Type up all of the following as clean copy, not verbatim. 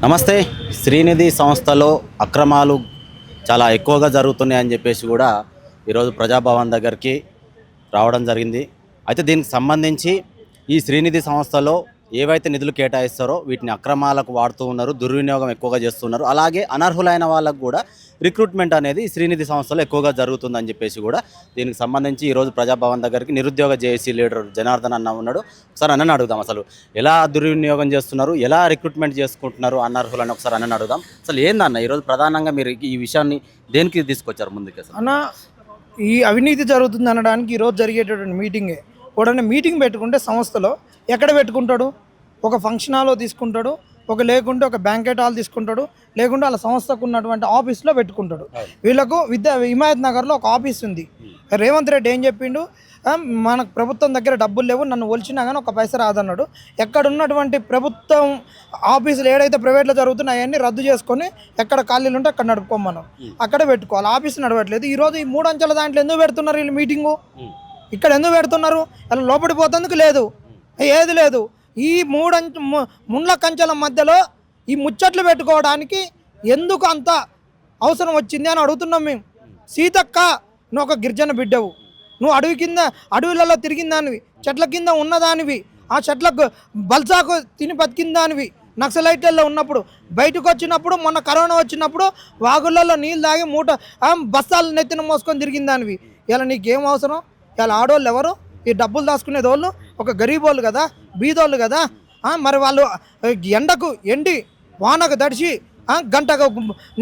నమస్తే. శ్రీనిధి సంస్థలో అక్రమాలు చాలా ఎక్కువగా జరుగుతున్నాయని చెప్పేసి కూడా ఈరోజు ప్రజాభవన్ దగ్గరికి రావడం జరిగింది. అయితే దీనికి సంబంధించి ఈ శ్రీనిధి సంస్థలో ఏవైతే నిధులు కేటాయిస్తారో వీటిని అక్రమాలకు వాడుతూ ఉన్నారు, దుర్వినియోగం ఎక్కువగా చేస్తున్నారు. అలాగే అనర్హులైన వాళ్ళకు కూడా రిక్రూట్మెంట్ అనేది శ్రీనిధి సంస్థలో ఎక్కువగా జరుగుతుందని చెప్పేసి కూడా దీనికి సంబంధించి ఈరోజు ప్రజాభవన్ దగ్గరికి నిరుద్యోగ జేఏసీ లీడర్ జనార్దన్ అన్న ఉన్నాడు. ఒకసారి అన్నని అడుగుదాం, అసలు ఎలా దుర్వినియోగం చేస్తున్నారు, ఎలా రిక్రూట్మెంట్ చేసుకుంటున్నారు అనర్హులని ఒకసారి అన్నని అడుగుదాం. అసలు ఏందన్న ఈరోజు ప్రధానంగా మీరు ఈ విషయాన్ని దేనికి తీసుకొచ్చారు ముందుకు? అన్న, ఈ అవినీతి జరుగుతుంది అనడానికి ఈరోజు జరిగేటటువంటి మీటింగే. ఒకడన్నా మీటింగ్ పెట్టుకుంటే సంస్థలో ఎక్కడ పెట్టుకుంటాడు? ఒక ఫంక్షన్ హాల్లో తీసుకుంటాడు, లేకుంటే ఒక బ్యాంకెట్ హాల్ తీసుకుంటాడు, లేకుంటే వాళ్ళ సంస్థకు ఉన్నటువంటి ఆఫీస్లో పెట్టుకుంటాడు. వీళ్ళకు హిమాయత్ నగర్లో ఒక ఆఫీస్ ఉంది. రేవంత్ రెడ్డి ఏం చెప్పిండు? మనకు ప్రభుత్వం దగ్గర డబ్బులు లేవు, నన్ను ఒలిచినా కానీ ఒక పైసా రాదన్నాడు. ఎక్కడ ఉన్నటువంటి ప్రభుత్వం ఆఫీసులు ఏడైతే ప్రైవేట్లో జరుగుతున్నాయో అవన్నీ రద్దు చేసుకొని ఎక్కడ ఖాళీలు ఉంటే అక్కడ నడుపుకోమన్నాం, అక్కడే పెట్టుకోవాలి. ఆఫీస్ నడవట్లేదు. ఈరోజు ఈ 3 అంచెల దాంట్లో ఎందుకు పెడుతున్నారు వీళ్ళు మీటింగు? ఇక్కడ ఎందుకు పెడుతున్నారు? అలా లోపడిపోతందుకు లేదు, ఏది లేదు. ఈ ముండ్ల కంచెల మధ్యలో ఈ ముచ్చట్లు పెట్టుకోవడానికి ఎందుకు అంత అవసరం వచ్చింది అని అడుగుతున్నాం మేము. సీతక్క, నువ్వు ఒక గిరిజన బిడ్డవు, నువ్వు అడవులలో తిరిగిన దానివి, చెట్ల కింద ఉన్నదానివి, ఆ చెట్లకు బల్సాకు తిని బతికిన దానివి. నక్సలైట్లలో ఉన్నప్పుడు బయటకు వచ్చినప్పుడు, మొన్న కరోనా వచ్చినప్పుడు వాగులలో నీళ్ళు తాగి బస్తాలు నెత్తిన మోసుకొని తిరిగిన దానివి. ఇలా నీకేం అవసరం? ఇలా ఆడవాళ్ళు ఎవరు? ఈ డబ్బులు దాచుకునేది వాళ్ళు ఒక గరీబోళ్ళు కదా, బీదోళ్ళు కదా. మరి వాళ్ళు ఎండకు ఎండి వానకు తడిచి గంటకు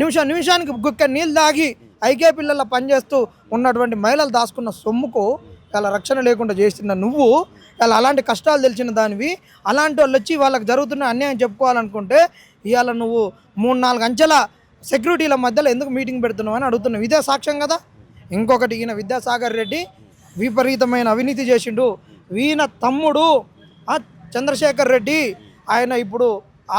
నిమిషానికి గుక్క నీళ్ళు తాగి ఐకే పిల్లల పనిచేస్తూ ఉన్నటువంటి మహిళలు దాచుకున్న సొమ్ముకు ఇలా రక్షణ లేకుండా చేస్తున్న నువ్వు, ఇలా అలాంటి కష్టాలు తెలిసిన దానివి, అలాంటి వాళ్ళు వచ్చి వాళ్ళకి జరుగుతున్న అన్యాయం చెప్పుకోవాలనుకుంటే ఇవాళ నువ్వు 3-4 అంచెల సెక్యూరిటీల మధ్యలో ఎందుకు మీటింగ్ పెడుతున్నావు అని అడుగుతున్నావు. ఇదే సాక్ష్యం కదా. ఇంకొకటి, ఈయన విద్యాసాగర్ రెడ్డి విపరీతమైన అవినీతి చేసిండు. ఈయన తమ్ముడు చంద్రశేఖర్ రెడ్డి, ఆయన ఇప్పుడు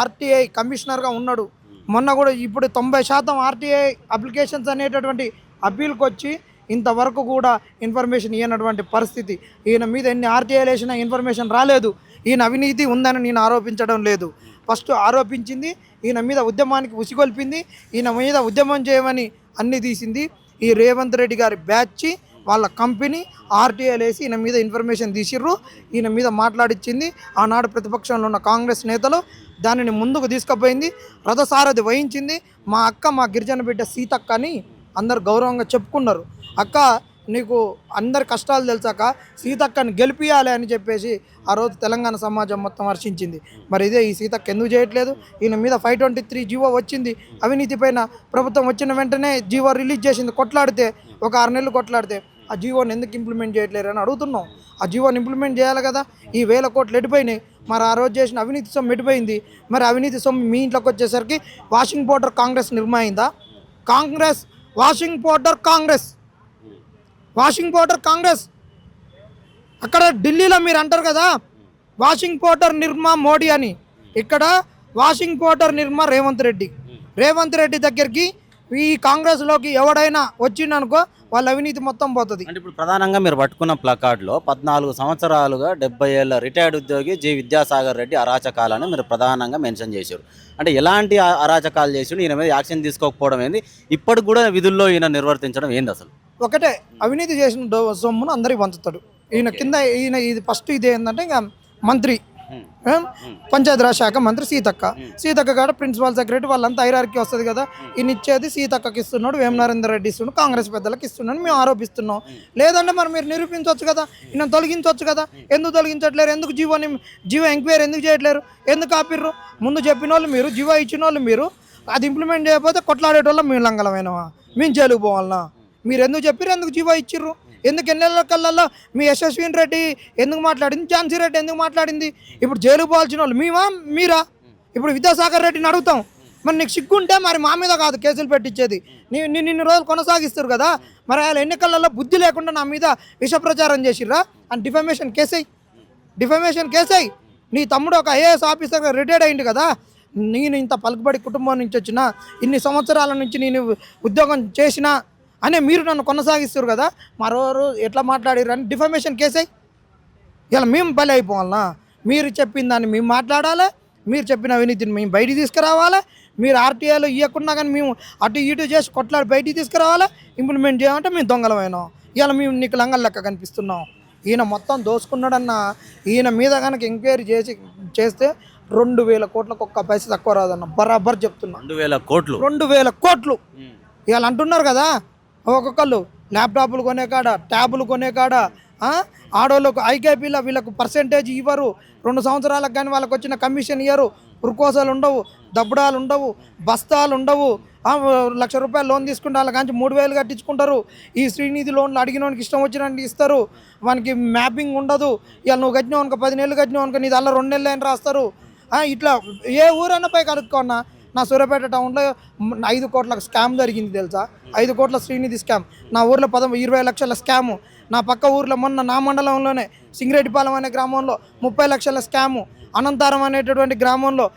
ఆర్టీఐ కమిషనర్గా ఉన్నాడు. మొన్న కూడా ఇప్పుడు 90% ఆర్టీఐ అప్లికేషన్స్ అనేటటువంటి అప్పీల్కి వచ్చి ఇంతవరకు కూడా ఇన్ఫర్మేషన్ ఇవ్వనటువంటి పరిస్థితి. ఈయన మీద ఎన్ని ఆర్టీఐలు వేసినా ఇన్ఫర్మేషన్ రాలేదు. ఈయన అవినీతి ఉందని నేను ఆరోపించడం లేదు. ఫస్ట్ ఆరోపించింది ఈయన మీద ఉద్యమానికి ఉసిగొల్పింది, ఈయన మీద ఉద్యమం చేయమని అన్నీ తీసింది ఈ రేవంత్ రెడ్డి గారి బ్యాచ్, వాళ్ళ కంపెనీ. ఆర్టీఐలు వేసి ఈయన మీద ఇన్ఫర్మేషన్ తీసిర్రు, ఈయన మీద మాట్లాడిచ్చింది ఆనాడు ప్రతిపక్షంలో ఉన్న కాంగ్రెస్ నేతలు. దానిని ముందుకు తీసుకుపోయింది, రథసారథి వహించింది మా అక్క, మా గిరిజన బిడ్డ సీతక్క అని అందరు గౌరవంగా చెప్పుకున్నారు. అక్క, నీకు అందరి కష్టాలు తెలిసాక సీతక్కని గెలిపియాలి అని చెప్పేసి ఆ రోజు తెలంగాణ సమాజం మొత్తం హర్షించింది. మరి ఇదే ఈ సీతక్క ఎందుకు చేయట్లేదు? ఈయన మీద 523 జీవో వచ్చింది. అవినీతి పైన ప్రభుత్వం వచ్చిన వెంటనే జీవో రిలీజ్ చేసింది. కొట్లాడితే ఒక 6 నెలలు కొట్లాడితే ఆ జీవోని ఎందుకు ఇంప్లిమెంట్ చేయట్లేరు అని అడుగుతున్నాం. ఆ జీవోని ఇంప్లిమెంట్ చేయాలి కదా. ఈ 1000 కోట్లు ఎడిపోయినాయి. మరి ఆ రోజు చేసిన అవినీతి సొమ్ము ఎడిపోయింది. మరి అవినీతి సొమ్ము మీ ఇంట్లోకి వచ్చేసరికి వాషింగ్ పౌడర్ కాంగ్రెస్ నిర్మాయిందా? Congress washing powder Congress. అక్కడ ఢిల్లీలో మీరు అంటారు కదా వాషింగ్ పౌడర్ నిర్మా మోడీ అని, ఇక్కడ వాషింగ్ పౌడర్ నిర్మా రేవంత్ రెడ్డి దగ్గరికి ఈ కాంగ్రెస్లోకి ఎవడైనా వచ్చిందనుకో వాళ్ళ అవినీతి మొత్తం పోతుంది. అంటే ఇప్పుడు ప్రధానంగా మీరు పట్టుకున్న ప్లకార్డ్లో 14 సంవత్సరాలుగా 70 ఏళ్ళ రిటైర్డ్ ఉద్యోగి జి విద్యాసాగర్ రెడ్డి అరాచకాలని మీరు ప్రధానంగా మెన్షన్ చేశారు. అంటే ఎలాంటి అరాచకాలు చేసి ఈయన మీద యాక్షన్ తీసుకోకపోవడం ఏంది? ఇప్పటికి కూడా విధుల్లో ఈయన నిర్వర్తించడం ఏంది? అసలు ఒకటే, అవినీతి చేసిన సొమ్మును అందరికి పంచుతాడు ఈయన. కింద ఈయన ఇది ఫస్ట్ ఇది ఏంటంటే ఇంకా మంత్రి, పంచాయతీరాజ్ శాఖ మంత్రి సీతక్క కాడ ప్రిన్సిపల్ సెక్రటరీ వాళ్ళంతా హైరార్కీ వస్తుంది కదా. ఈయన ఇచ్చేది సీతక్కకి ఇస్తున్నాడు, వేమ నరేందర్ రెడ్డి ఇస్తున్నాడు, కాంగ్రెస్ పెద్దలకు ఇస్తున్నాడు మేము ఆరోపిస్తున్నాం. లేదంటే మరి మీరు నిరూపించవచ్చు కదా, ఈయన తొలగించవచ్చు కదా. ఎందుకు తొలగించట్లేరు? ఎందుకు జీవో ఎంక్వైరీ ఎందుకు చేయట్లేరు? ఎందుకు ఆపిర్రు? ముందు చెప్పిన వాళ్ళు మీరు, జీవో ఇచ్చిన వాళ్ళు మీరు, అది ఇంప్లిమెంట్ చేయకపోతే కొట్లాడేటోళ్ళం మేము లంగలమైనవా? మేము జైలుకు పోవాలన్నా? మీరు ఎందుకు చెప్పారు? ఎందుకు జీవో ఇచ్చిర్రు? ఎందుకు ఎన్నెల కళ్ళల్లో మీ యశస్విని రెడ్డి ఎందుకు మాట్లాడింది? ఝాన్సీ రెడ్డి ఎందుకు మాట్లాడింది? ఇప్పుడు జైలుకు పోవాల్సిన వాళ్ళు మీరా? ఇప్పుడు విద్యాసాగర్ రెడ్డిని అడుగుతాం, మరి నీకు సిగ్గుంటే మరి మా మీద కాదు కేసులు పెట్టించేది, నిన్ను రోజులు కొనసాగిస్తారు కదా. మరి ఆయన ఎన్నికలలో బుద్ధి లేకుండా నా మీద విష ప్రచారం చేసిర్రా అని డిఫమేషన్ కేసై. నీ తమ్ముడు ఒక ఐఏఎస్ ఆఫీసర్గా రిటైర్డ్ అయింది కదా. నేను ఇంత పలుకుబడి కుటుంబం నుంచి వచ్చిన, ఇన్ని సంవత్సరాల నుంచి నేను ఉద్యోగం చేసిన అనే మీరు నన్ను కొనసాగిస్తారు కదా. మరోరు ఎట్లా మాట్లాడారు అని డిఫమేషన్ కేసై. ఇలా మేము బలి అయిపోవాలన్నా? మీరు చెప్పిన దాన్ని మేము మాట్లాడాలి, మీరు చెప్పిన అవినీతిని మేము బయటికి తీసుకురావాలా, మీరు ఆర్టీఐలో ఇవ్వకుండా కానీ మేము అటు ఇటు చేసి కొట్లాడి బయటికి తీసుకురావాలా, ఇంప్లిమెంట్ చేయమంటే మేము దొంగలమైనాం, ఇవాళ మేము నీకు లంగల లెక్క కనిపిస్తున్నాం. ఈయన మొత్తం దోసుకున్నాడన్న ఈయన మీద కనుక ఎంక్వైరీ చేస్తే 2,000 కోట్లకు ఒక్క పైసా తక్కువ రాదన్న, బరాబర్ చెప్తున్నా. 2,000 కోట్లు 2,000 కోట్లు ఇవాళ అంటున్నారు కదా. ఒక్కొక్కళ్ళు ల్యాప్టాప్లు కొనే కాడ, ట్యాబులు కొనే కాడ, ఆడవాళ్ళకు ఐకేపీలో వీళ్ళకు పర్సెంటేజ్ ఇవ్వరు, 2 సంవత్సరాలకు కానీ వాళ్ళకి వచ్చిన కమిషన్ ఇవ్వరు, ఉరుకోసాలు ఉండవు, దబ్బుడాలు ఉండవు, బస్తాలు ఉండవు. 1,00,000 రూపాయలు లోన్ తీసుకుంటే వాళ్ళ కానీ 3,000 కట్టించుకుంటారు. ఈ శ్రీనిధి లోన్లు అడిగినోనికి ఇష్టం వచ్చినట్టు ఇస్తారు, వానికి మ్యాపింగ్ ఉండదు. ఇవాళ నువ్వు కట్టినావు అనుకో 10 నెలలు కట్టినావు అనుకో నీది అలా 2 నెలలు అయినా రాస్తారు. ఇట్లా ఏ ఊరైనా పోయి కనుక్కున్నా. నా సూర్యాపేట టౌన్లో 5 కోట్ల స్కామ్ జరిగింది తెలుసా, 5 కోట్ల శ్రీనిధి స్కామ్. నా ఊర్లో 20 లక్షల స్కాము. నా పక్క ఊర్లో మొన్న నా మండలంలోనే సింగిరెడ్డిపాలెం అనే గ్రామంలో 30 లక్షల స్కాము. అనంతారం అనేటటువంటి గ్రామంలో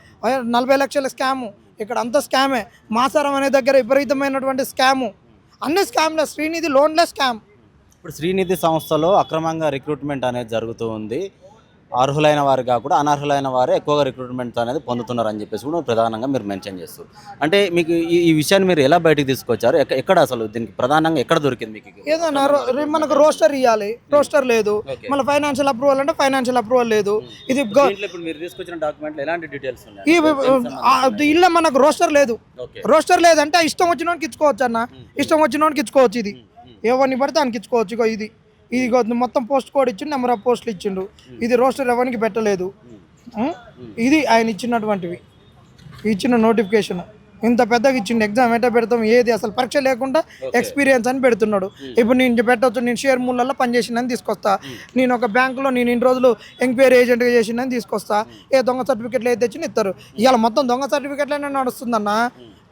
40 లక్షల స్కాము. ఇక్కడ అంతా స్కామే. మాసారం అనే దగ్గర విపరీతమైనటువంటి స్కాము. అన్ని స్కామ్లే. శ్రీనిధి లోన్లే స్కామ్. ఇప్పుడు శ్రీనిధి సంస్థలో అక్రమంగా రిక్రూట్మెంట్ అనేది జరుగుతూ ఉంది. అర్హులైన వారు కాకుండా అనర్హులైన వారే ఎక్కువగా రిక్రూట్మెంట్ అనేది పొందుతున్నారు అని చెప్పేసి కూడా ప్రధానంగా మీరు మెన్షన్ చేస్తారు. అంటే మీకు ఈ విషయాన్ని మీరు ఎలా బయటకు తీసుకొచ్చారు? ఎక్కడ అసలు దీనికి ప్రధానంగా ఎక్కడ దొరికింది మీకు? ఏదన్నా మనకు రోస్టర్ ఇవ్వాలి, రోస్టర్ లేదు. మళ్ళీ ఫైనాన్షియల్ అప్రూవల్ అంటే ఫైనాన్షియల్ అప్రూవల్ లేదు. ఇది ఇప్పుడు మీరు తీసుకొచ్చిన డాక్యుమెంట్లు ఎలాంటి డీటెయిల్స్ ఉన్నాయి? ఇళ్ళ మనకు రోస్టర్ లేదు. రోస్టర్ లేదంటే ఇష్టం వచ్చినోనికి ఇచ్చుకోవచ్చు అన్న, ఇష్టం వచ్చినోనికి ఇచ్చుకోవచ్చు. ఇది ఎవరిని పడితే ఆయనకి ఇచ్చుకోవచ్చు. ఇగో ఇది మొత్తం పోస్ట్ కోడ్ ఇచ్చిండు, నెంబర్ ఆఫ్ పోస్టులు ఇచ్చిండు. ఇది రోస్టర్ ఎవరికి పెట్టలేదు. ఇది ఆయన ఇచ్చినటువంటివి, ఇచ్చిన నోటిఫికేషన్ ఇంత పెద్దగా ఇచ్చిండు. ఎగ్జామ్ ఎట్లా పెడతాం, ఏది అసలు పరీక్ష లేకుండా ఎక్స్పీరియన్స్ అని పెడుతున్నాడు. ఇప్పుడు నేను పెట్టవచ్చు, నేను షేర్ మూలలో పనిచేసిందని తీసుకొస్తా, నేను ఒక బ్యాంకులో నేను ఇన్ని రోజులు ఎంక్వైరీ ఏజెంట్గా చేసిందని తీసుకొస్తా. ఏ దొంగ సర్టిఫికెట్లు అయితే తెచ్చి ఇస్తారు. ఇవాళ మొత్తం దొంగ సర్టిఫికెట్లనే నడుస్తుందన్న.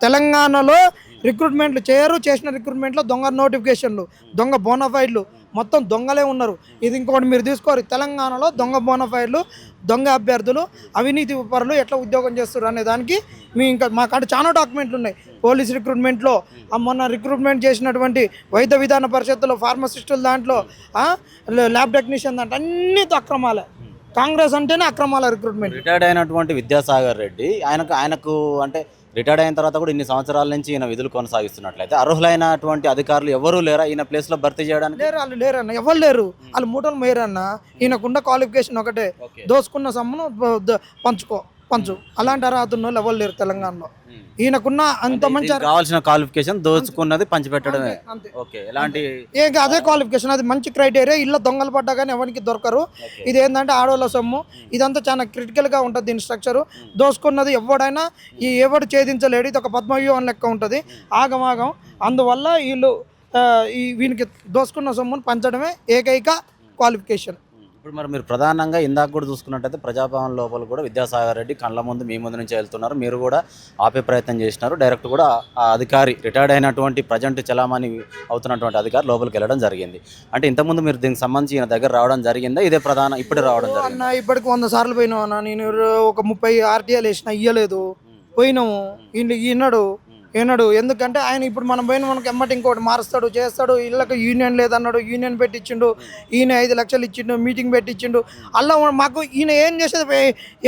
తెలంగాణలో రిక్రూట్మెంట్లు చేయరు, చేసిన రిక్రూట్మెంట్లో దొంగ నోటిఫికేషన్లు, దొంగ బోనఫైడ్లు, మొత్తం దొంగలే ఉన్నారు. ఇది ఇంకొకటి మీరు తీసుకోరు, తెలంగాణలో దొంగ బోనఫైడ్లు, దొంగ అభ్యర్థులు, అవినీతి పరులు ఎట్లా ఉద్యోగం చేస్తారు అనే దానికి మా కాడ చాలా డాక్యుమెంట్లు ఉన్నాయి. పోలీస్ రిక్రూట్మెంట్లో, మొన్న రిక్రూట్మెంట్ చేసినటువంటి వైద్య విధాన పరిషత్తులో, ఫార్మసిస్టుల దాంట్లో, ల్యాబ్ టెక్నీషియన్ దాంట్లో అన్నితో అక్రమాలే. కాంగ్రెస్ అంటేనే అక్రమాల రిక్రూట్మెంట్. రిటైర్డ్ అయినటువంటి విద్యాసాగర్ రెడ్డి ఆయనకు అంటే రిటైర్డ్ అయిన తర్వాత కూడా ఇన్ని సంవత్సరాల నుంచి ఈయన విధులు కొనసాగిస్తున్నట్లయితే అర్హులైనటువంటి అధికారులు ఎవరూ లేరా ఈయన ప్లేస్లో భర్తీ చేయడానికి? వాళ్ళు లేరన్న, ఎవరు లేరు. వాళ్ళు మూటలు మేరన్న. ఈయనకున్న క్వాలిఫికేషన్ ఒకటే, దోసుకున్న సొమ్మును పంచు. అలాంటి అర్హత ఉన్న వాళ్ళు ఎవరు లేరు తెలంగాణలో. ఈయనకున్న అంత మంచి కావాల్సిన క్వాలిఫికేషన్ దోచుకున్నది పంచిపెట్టడమే. ఎలాంటి అదే క్వాలిఫికేషన్, అది మంచి క్రైటీరియా. ఇళ్ళ దొంగలు పడ్డా కానీ ఎవరికి దొరకరు. ఇది ఏంటంటే ఆడవాళ్ళ సొమ్ము, ఇదంతా చాలా క్రిటికల్గా ఉంటుంది దీని స్ట్రక్చరు. దోసుకున్నది ఎవడైనా ఎవడు ఛేదించలేడు. ఇది ఒక పద్మవ్యూహం లెక్క ఉంటుంది, ఆగమాగం. అందువల్ల వీనికి దోసుకున్న సొమ్మును పంచడమే ఏకైక క్వాలిఫికేషన్. ఇప్పుడు మీరు ప్రధానంగా ఇందాక కూడా చూసుకున్నట్టయితే ప్రజాభవన్ లోపల కూడా విద్యాసాగర్ రెడ్డి కళ్ళ ముందు మీ ముందు నుంచి వెళ్తున్నారు, మీరు కూడా ఆపే ప్రయత్నం చేసినారు. డైరెక్ట్ కూడా ఆ అధికారి రిటైర్డ్ అయినటువంటి ప్రజెంట్ చలామణి అవుతున్నటువంటి అధికారి లోపలికి వెళ్ళడం జరిగింది. అంటే ఇంతకుముందు మీరు దీనికి సంబంధించి ఈయన దగ్గర రావడం జరిగిందా? ఇదే ప్రధాన ఇప్పుడు రావడం జరిగింది అన్న. ఇప్పటికి 100 సార్లు పోయినావు అన్న. నేను ఒక 30 RTIలు వేసిన, ఇయ్యలేదు. పోయినాము, ఈనాడు ఎందుకంటే ఆయన ఇప్పుడు మనం పోయిన మనకి ఎమ్మటి ఇంకోటి మారుస్తాడు, చేస్తాడు. ఇళ్ళకి యూనియన్ లేదన్నాడు, యూనియన్ పెట్టించిండు. ఈయన 5 లక్షలు ఇచ్చిండు, మీటింగ్ పెట్టించిండు. అలా మాకు ఈయన ఏం చేసేది,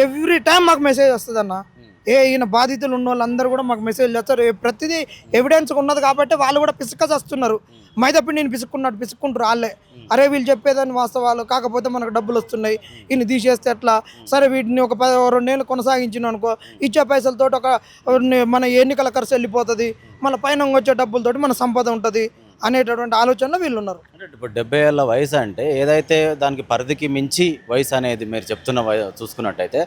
ఎవ్రీ టైం మాకు మెసేజ్ వస్తుంది అన్న. ఈయన బాధితులు ఉన్న వాళ్ళందరూ కూడా మాకు మెసేజ్ చేస్తారు. ప్రతిదీ ఎవిడెన్స్ ఉన్నది కాబట్టి వాళ్ళు కూడా పిసుక్కొస్తున్నారు. మైదప్పుడు నేను పిసుక్కుంటారు వాళ్ళే. అరే వీళ్ళు చెప్పేదాన్ని వాస్తవాలు, కాకపోతే మనకు డబ్బులు వస్తున్నాయి, ఈయన తీసేస్తే ఎట్లా, సరే వీటిని ఒక 2 నెలలు కొనసాగించిన అనుకో, ఇచ్చే పైసలతో మన ఎన్నికల ఖర్చు వెళ్ళిపోతుంది, మన పైన వచ్చే డబ్బులతోటి మన సంపద ఉంటుంది అనేటటువంటి ఆలోచనలో వీళ్ళు ఉన్నారు. అంటే ఇప్పుడు 70 ఏళ్ళ వయసు అంటే ఏదైతే దానికి పరిధికి మించి వయసు అనేది మీరు చెప్తున్న చూసుకున్నట్టయితే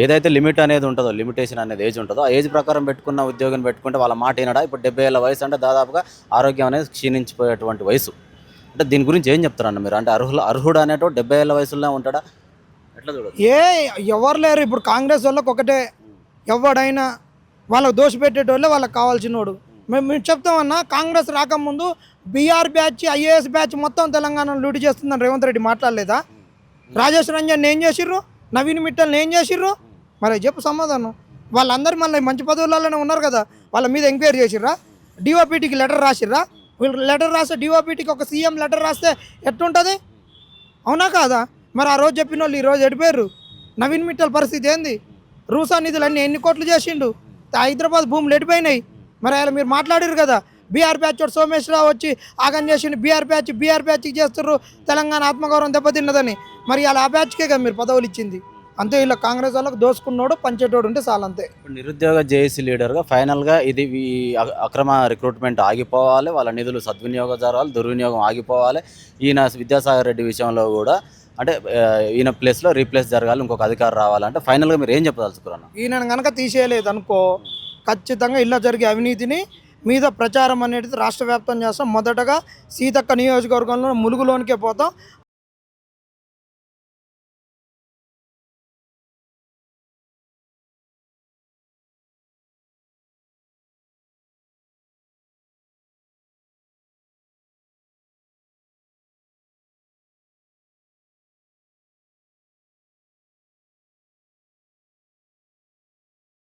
ఏదైతే లిమిట్ అనేది ఉంటుందో, లిమిటేషన్ అనేది ఏజ్ ఉంటుందో, ఆ ఏజ్ ప్రకారం పెట్టుకున్న ఉద్యోగం పెట్టుకుంటే వాళ్ళ మాట వినడా? ఇప్పుడు 70 ఏళ్ళ వయసు అంటే దాదాపుగా ఆరోగ్యం అనేది క్షీణించిపోయేటువంటి వయసు. అంటే దీని గురించి ఏం చెప్తారన్న మీరు? అంటే అర్హుడు అనేటో 70 ఏళ్ళ వయసులోనే ఉంటాడా? ఎట్లా చూడదు? ఎవరు లేరు. ఇప్పుడు కాంగ్రెస్ వాళ్ళకి ఒకటే, ఎవడైనా వాళ్ళకు దోషపెట్టేటోళ్ళే వాళ్ళకి కావాల్సినోడు. మేము చెప్తామన్నా, కాంగ్రెస్ రాకముందు బీఆర్ బ్యాచ్, IAS బ్యాచ్ మొత్తం తెలంగాణలో లూటి చేస్తుందని రేవంత్ రెడ్డి మాట్లాడలేదా? రాజేష్ రంజన్ ఏం చేసిర్రు, నవీన్ మిట్టల్ని ఏం చేసిర్రు? మరి చెప్పు సమాధానం. వాళ్ళందరూ మళ్ళీ మంచి పదవులలోనే ఉన్నారు కదా, వాళ్ళ మీద ఎంక్వైరీ చేసిర్రా? DOPTకి లెటర్ రాసిర్రా? వీళ్ళు లెటర్ రాస్తే DOPTకి ఒక CM లెటర్ రాస్తే ఎట్లుంటుంది? అవునా కాదా? మరి ఆ రోజు చెప్పిన వాళ్ళు ఈరోజు ఎడిపోయారు. నవీన్ మిట్టల్ పరిస్థితి ఏంది? రూసా నిధులన్నీ ఎన్ని కోట్లు చేసిండు? హైదరాబాద్ భూములు ఎడిపోయినాయి. మరి అలా మీరు మాట్లాడారు కదా, బీఆర్ బ్యాచ్ వాడు సోమేశ్వరరావు వచ్చి ఆగం చేసిండు, బీఆర్ బ్యాచ్కి చేస్తుర్రు, తెలంగాణ ఆత్మగౌరవం దెబ్బతిన్నదని. మరి అలా ఆ బ్యాచ్కే కదా మీరు పదవులు ఇచ్చింది. అంతే, ఇలా కాంగ్రెస్ వాళ్ళకి దోసుకున్నోడు పంచేటోడు ఉంటే చాలు అంతే. ఇప్పుడు నిరుద్యోగ జేఏసీ లీడర్గా ఫైనల్గా ఇది ఈ అక్రమ రిక్రూట్మెంట్ ఆగిపోవాలి, వాళ్ళ నిధులు సద్వినియోగం జరగాలి, దుర్వినియోగం ఆగిపోవాలి. ఈయన విద్యాసాగర్ రెడ్డి విషయంలో కూడా అంటే ఈయన ప్లేస్లో రీప్లేస్ జరగాలి, ఇంకొక అధికారం రావాలంటే ఫైనల్గా మీరు ఏం చెప్పదలుచుకున్నారు? ఈయనను కనుక తీసేయలేదు అనుకో, ఖచ్చితంగా ఇలా జరిగే అవినీతిని మీద ప్రచారం అనేది రాష్ట్ర వ్యాప్తం చేస్తాం. మొదటగా సీతక్క నియోజకవర్గంలో ములుగులోనికే పోతాం.